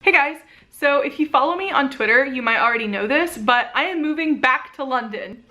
Hey guys, so if you follow me on Twitter, you might already know this, but I am moving back to London.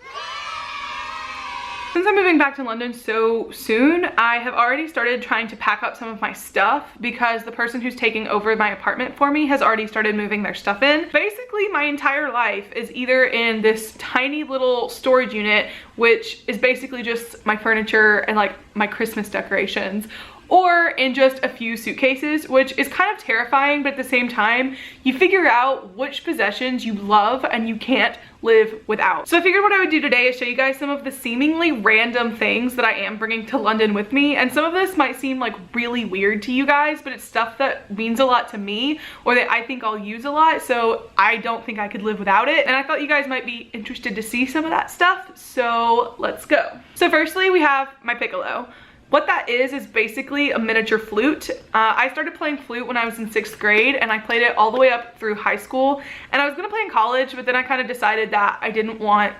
Since I'm moving back to London so soon, I have already started trying to pack up some of my stuff because the person who's taking over my apartment for me has already started moving their stuff in. Basically, my entire life is either in this tiny little storage unit, which is basically just my furniture and like my Christmas decorations, or in just a few suitcases, which is kind of terrifying, but at the same time, you figure out which possessions you love and you can't live without. So I figured what I would do today is show you guys some of the seemingly random things that I am bringing to London with me, and some of this might seem like really weird to you guys, but it's stuff that means a lot to me or that I think I'll use a lot, so I don't think I could live without it, and I thought you guys might be interested to see some of that stuff, so let's go. So firstly, we have my piccolo. What that is basically a miniature flute. I started playing flute when I was in 6th grade, and I played it all the way up through high school, and I was gonna play in college, but then I kind of decided that I didn't want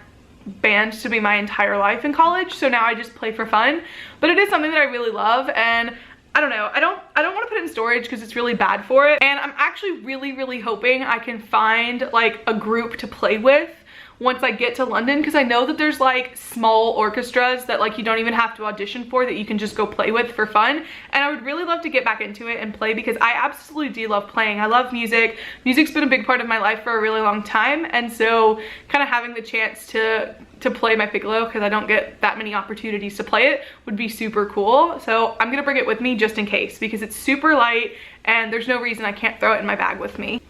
band to be my entire life in college, so now I just play for fun. But it is something that I really love, and I don't know, I don't want to put it in storage because it's really bad for it, and I'm actually really hoping I can find like a group to play with once I get to London, because I know that there's like small orchestras that like you don't even have to audition for, that you can just go play with for fun, and I would really love to get back into it and play because I absolutely do love playing. I love music. Music's been a big part of my life for a really long time, and so kind of having the chance to play my piccolo, because I don't get that many opportunities to play it, would be super cool. So I'm gonna bring it with me just in case, because it's super light and there's no reason I can't throw it in my bag with me.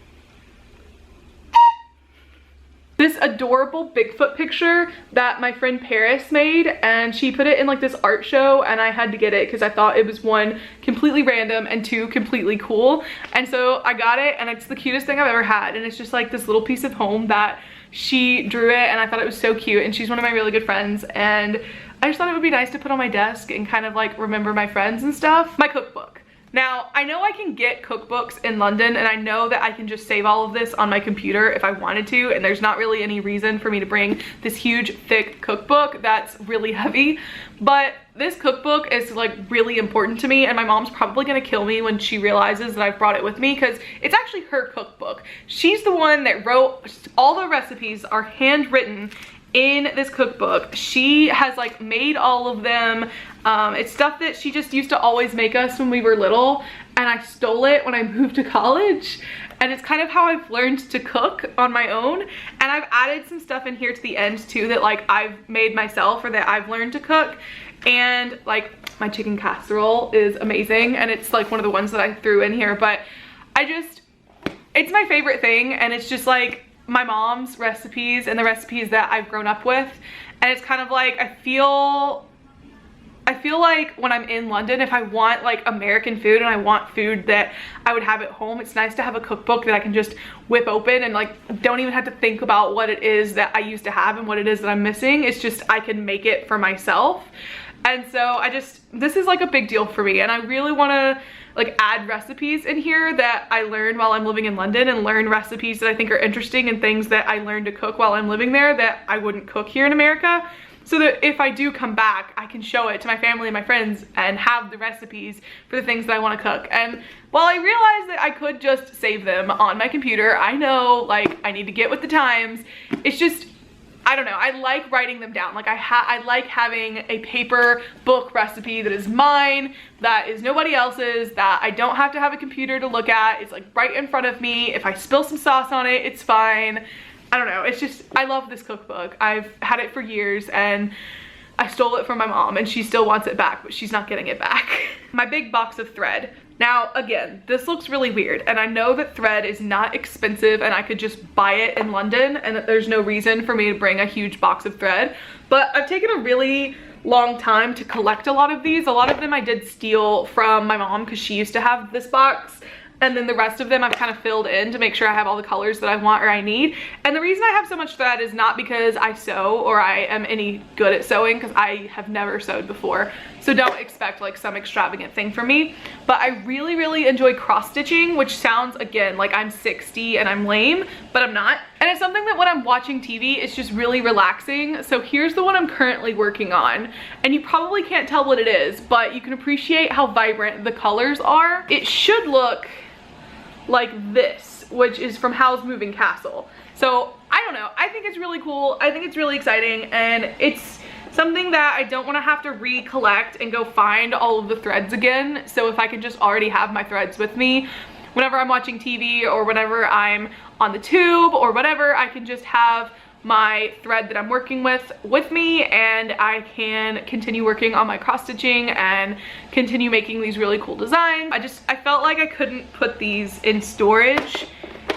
This adorable Bigfoot picture that my friend Paris made, and she put it in like this art show, and I had to get it because I thought it was one, completely random, and two, completely cool. And so I got it, and it's the cutest thing I've ever had, and it's just like this little piece of home that she drew it, and I thought it was so cute, and she's one of my really good friends, and I just thought it would be nice to put on my desk and kind of like remember my friends and stuff. My cookbook. Now, I know I can get cookbooks in London, and I know that I can just save all of this on my computer if I wanted to, and there's not really any reason for me to bring this huge, thick cookbook that's really heavy. But this cookbook is like really important to me, and my mom's probably gonna kill me when she realizes that I've brought it with me, because it's actually her cookbook. She's the one that wrote all the recipes, are handwritten in this cookbook. She has like made all of them. It's stuff that she just used to always make us when we were little, and I stole it when I moved to college, and it's kind of how I've learned to cook on my own. And I've added some stuff in here to the end too that like I've made myself or that I've learned to cook, and like my chicken casserole is amazing, and it's like one of the ones that I threw in here, but it's my favorite thing, and it's just like my mom's recipes and the recipes that I've grown up with, and it's kind of like I feel like when I'm in London, if I want like American food and I want food that I would have at home, it's nice to have a cookbook that I can just whip open and like don't even have to think about what it is that I used to have and what it is that I'm missing. It's just I can make it for myself. And so this is like a big deal for me, and I really want to like add recipes in here that I learned while I'm living in London, and learn recipes that I think are interesting and things that I learned to cook while I'm living there that I wouldn't cook here in America, so that if I do come back, I can show it to my family and my friends and have the recipes for the things that I want to cook. And while I realize that I could just save them on my computer, I know like I need to get with the times. It's just, I don't know, I like writing them down. Like I like having a paper book recipe that is mine, that is nobody else's, that I don't have to have a computer to look at. It's like right in front of me. If I spill some sauce on it, it's fine. I don't know, it's just, I love this cookbook. I've had it for years, and I stole it from my mom, and she still wants it back, but she's not getting it back. My big box of thread. Now, again, this looks really weird, and I know that thread is not expensive and I could just buy it in London, and that there's no reason for me to bring a huge box of thread, but I've taken a really long time to collect a lot of these. A lot of them I did steal from my mom because she used to have this box, and then the rest of them I've kind of filled in to make sure I have all the colors that I want or I need. And the reason I have so much thread is not because I sew or I am any good at sewing, because I have never sewed before, so don't expect like some extravagant thing from me. But I really enjoy cross stitching, which sounds again like I'm 60 and I'm lame, but I'm not. And it's something that when I'm watching TV, it's just really relaxing. So here's the one I'm currently working on, and you probably can't tell what it is, but you can appreciate how vibrant the colors are. It should look like this, which is from Howl's Moving Castle. So I don't know, I think it's really cool. I think it's really exciting, and it's something that I don't want to have to recollect and go find all of the threads again. So if I could just already have my threads with me whenever I'm watching TV or whenever I'm on the tube or whatever, I can just have my thread that I'm working with me, and I can continue working on my cross stitching and continue making these really cool designs. I felt like I couldn't put these in storage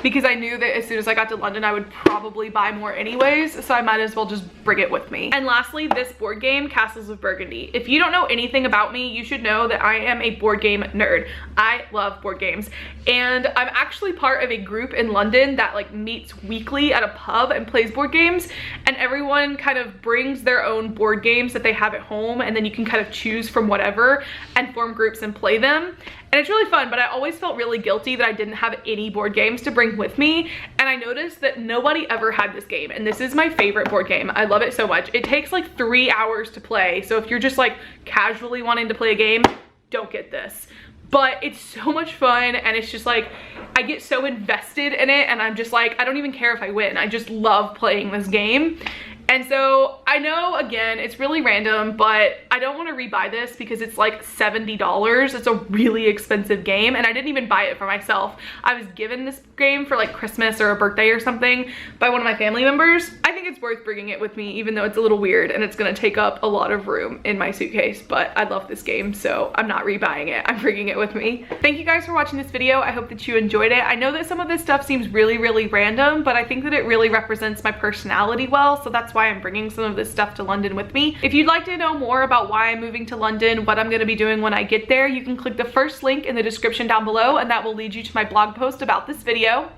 because I knew that as soon as I got to London I would probably buy more anyways, so I might as well just bring it with me. And lastly, this board game, Castles of Burgundy. If you don't know anything about me, you should know that I am a board game nerd. I love board games, and I'm actually part of a group in London that like meets weekly at a pub and plays board games, and everyone kind of brings their own board games that they have at home, and then you can kind of choose from whatever and form groups and play them. And it's really fun, but I always felt really guilty that I didn't have any board games to bring with me. And I noticed that nobody ever had this game. And this is my favorite board game. I love it so much. It takes like 3 hours to play. So if you're just like casually wanting to play a game, don't get this. But it's so much fun, and it's just like, I get so invested in it, and I'm just like, I don't even care if I win. I just love playing this game. And so I know, again, it's really random, but I don't want to rebuy this because it's like $70. It's a really expensive game, and I didn't even buy it for myself. I was given this game for like Christmas or a birthday or something by one of my family members. I think it's worth bringing it with me, even though it's a little weird and it's gonna take up a lot of room in my suitcase, but I love this game, so I'm not rebuying it. I'm bringing it with me. Thank you guys for watching this video. I hope that you enjoyed it. I know that some of this stuff seems really, really random, but I think that it really represents my personality well, so that's why I'm bringing some of this stuff to London with me. If you'd like to know more about why I'm moving to London, what I'm going to be doing when I get there, you can click the first link in the description down below, and that will lead you to my blog post about this video.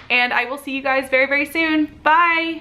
And I will see you guys very, very soon. Bye!